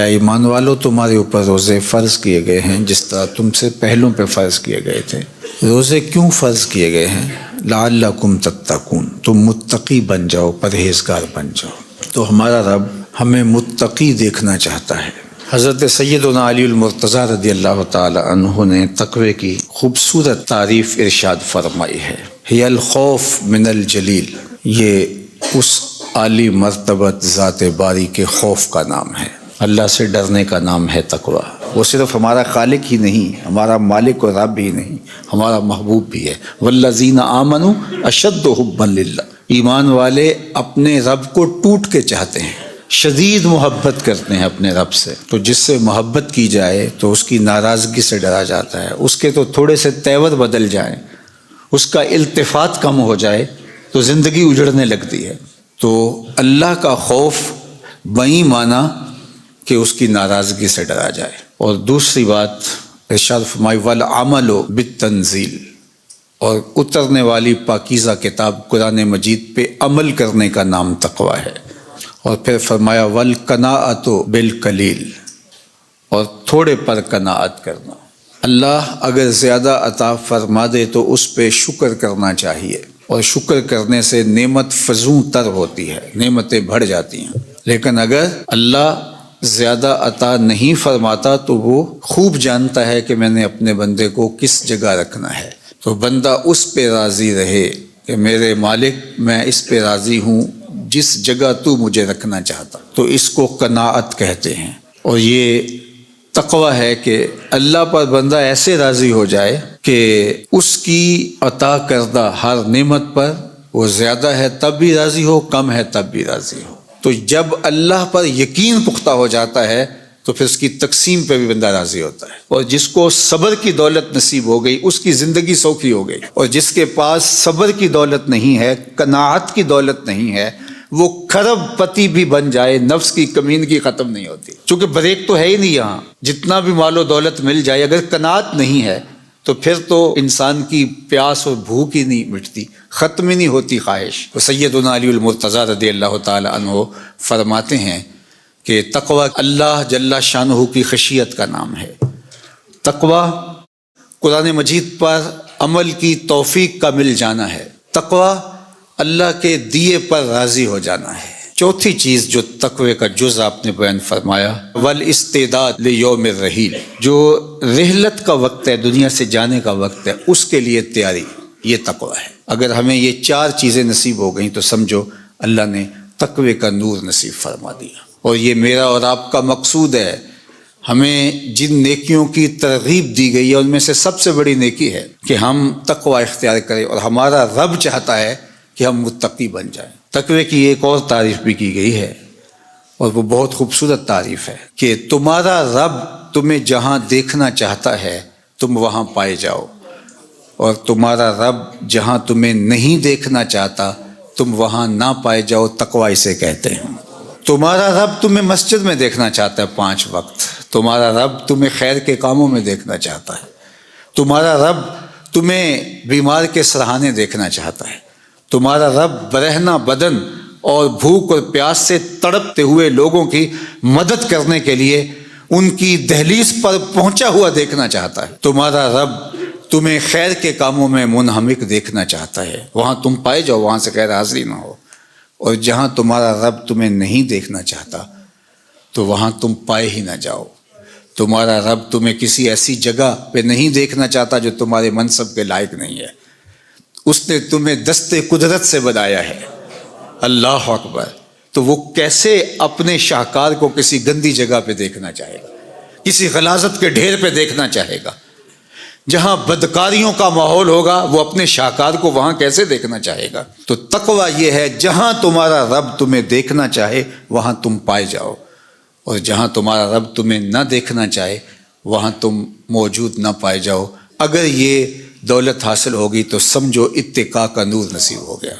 اے ایمان والو تمہارے اوپر روزے فرض کیے گئے ہیں جس طرح تم سے پہلوں پہ فرض کیے گئے تھے۔ روزے کیوں فرض کیے گئے ہیں؟ لعلکم تتقون، تم متقی بن جاؤ، پرہیزگار بن جاؤ۔ تو ہمارا رب ہمیں متقی دیکھنا چاہتا ہے۔ حضرت سیدنا علی المرتضیٰ رضی اللہ تعالی عنہ نے تقوی کی خوبصورت تعریف ارشاد فرمائی ہے۔ ہی الخوف من الجلیل، یہ اس عالی مرتبت ذات باری کے خوف کا نام ہے، اللہ سے ڈرنے کا نام ہے تقوی۔ وہ صرف ہمارا خالق ہی نہیں، ہمارا مالک و رب ہی نہیں، ہمارا محبوب بھی ہے۔ والذین آمنوا اشد حبا للہ، ایمان والے اپنے رب کو ٹوٹ کے چاہتے ہیں، شدید محبت کرتے ہیں اپنے رب سے۔ تو جس سے محبت کی جائے تو اس کی ناراضگی سے ڈرا جاتا ہے، اس کے تو تھوڑے سے تیور بدل جائیں، اس کا التفات کم ہو جائے تو زندگی اجڑنے لگتی ہے۔ تو اللہ کا خوف بئی معنی کہ اس کی ناراضگی سے ڈرا جائے۔ اور دوسری بات ارشاد فرمائی والعمل بالتنزیل، اور اترنے والی پاکیزہ کتاب قرآن مجید پہ عمل کرنے کا نام تقوی ہے۔ اور پھر فرمایا والقناعۃ بالقلیل، اور تھوڑے پر قناعت کرنا۔ اللہ اگر زیادہ عطا فرما دے تو اس پہ شکر کرنا چاہیے، اور شکر کرنے سے نعمت فزوں تر ہوتی ہے، نعمتیں بڑھ جاتی ہیں۔ لیکن اگر اللہ زیادہ عطا نہیں فرماتا تو وہ خوب جانتا ہے کہ میں نے اپنے بندے کو کس جگہ رکھنا ہے، تو بندہ اس پہ راضی رہے کہ میرے مالک میں اس پہ راضی ہوں جس جگہ تو مجھے رکھنا چاہتا، تو اس کو قناعت کہتے ہیں۔ اور یہ تقوی ہے کہ اللہ پر بندہ ایسے راضی ہو جائے کہ اس کی عطا کردہ ہر نعمت پر وہ زیادہ ہے تب بھی راضی ہو، کم ہے تب بھی راضی ہو۔ تو جب اللہ پر یقین پختہ ہو جاتا ہے تو پھر اس کی تقسیم پہ بھی بندہ راضی ہوتا ہے۔ اور جس کو صبر کی دولت نصیب ہو گئی اس کی زندگی سوکھی ہو گئی، اور جس کے پاس صبر کی دولت نہیں ہے، قناعت کی دولت نہیں ہے، وہ کھرب پتی بھی بن جائے نفس کی کمینگی ختم نہیں ہوتی، چونکہ بریک تو ہے ہی نہیں یہاں۔ جتنا بھی مال و دولت مل جائے اگر قناعت نہیں ہے تو پھر تو انسان کی پیاس اور بھوک ہی نہیں مٹتی، ختم ہی نہیں ہوتی خواہش۔ تو سیدنا علی المرتضیٰ رضی اللہ تعالی عنہ فرماتے ہیں کہ تقوی اللہ جل شانہ کی خشیت کا نام ہے۔ تقوی قرآن مجید پر عمل کی توفیق کا مل جانا ہے، تقوی اللہ کے دیے پر راضی ہو جانا ہے۔ چوتھی چیز جو تقوی کا جز آپ نے بیان فرمایا والاستعداد لیوم الرحیل، جو رحلت کا وقت ہے، دنیا سے جانے کا وقت ہے، اس کے لیے تیاری، یہ تقوی ہے۔ اگر ہمیں یہ چار چیزیں نصیب ہو گئیں تو سمجھو اللہ نے تقوی کا نور نصیب فرما دیا۔ اور یہ میرا اور آپ کا مقصود ہے، ہمیں جن نیکیوں کی ترغیب دی گئی ہے ان میں سے سب سے بڑی نیکی ہے کہ ہم تقوی اختیار کریں، اور ہمارا رب چاہتا ہے کہ ہم متقی بن جائیں۔ تقوی کی ایک اور تعریف بھی کی گئی ہے، اور وہ بہت خوبصورت تعریف ہے کہ تمہارا رب تمہیں جہاں دیکھنا چاہتا ہے تم وہاں پائے جاؤ، اور تمہارا رب جہاں تمہیں نہیں دیکھنا چاہتا تم وہاں نہ پائے جاؤ، تقوی اسے کہتے ہیں۔ تمہارا رب تمہیں مسجد میں دیکھنا چاہتا ہے 5 وقت، تمہارا رب تمہیں خیر کے کاموں میں دیکھنا چاہتا ہے، تمہارا رب تمہیں بیمار کے سرہانے دیکھنا چاہتا ہے، تمہارا رب برہنہ بدن اور بھوک اور پیاس سے تڑپتے ہوئے لوگوں کی مدد کرنے کے لیے ان کی دہلیز پر پہنچا ہوا دیکھنا چاہتا ہے، تمہارا رب تمہیں خیر کے کاموں میں منہمک دیکھنا چاہتا ہے، وہاں تم پائے جاؤ، وہاں سے غیر حاضری نہ ہو۔ اور جہاں تمہارا رب تمہیں نہیں دیکھنا چاہتا تو وہاں تم پائے ہی نہ جاؤ۔ تمہارا رب تمہیں کسی ایسی جگہ پہ نہیں دیکھنا چاہتا جو تمہارے منصب کے لائق نہیں ہے، اس نے تمہیں دست قدرت سے بنایا ہے، اللہ اکبر۔ تو وہ کیسے اپنے شاہکار کو کسی گندی جگہ پہ دیکھنا چاہے گا، کسی غلاظت کے ڈھیر پہ دیکھنا چاہے گا؟ جہاں بدکاریوں کا ماحول ہوگا وہ اپنے شاہکار کو وہاں کیسے دیکھنا چاہے گا؟ تو تقوی یہ ہے جہاں تمہارا رب تمہیں دیکھنا چاہے وہاں تم پائے جاؤ، اور جہاں تمہارا رب تمہیں نہ دیکھنا چاہے وہاں تم موجود نہ پائے جاؤ۔ اگر یہ دولت حاصل ہوگی تو سمجھو اتقاء کا نور نصیب ہو گیا۔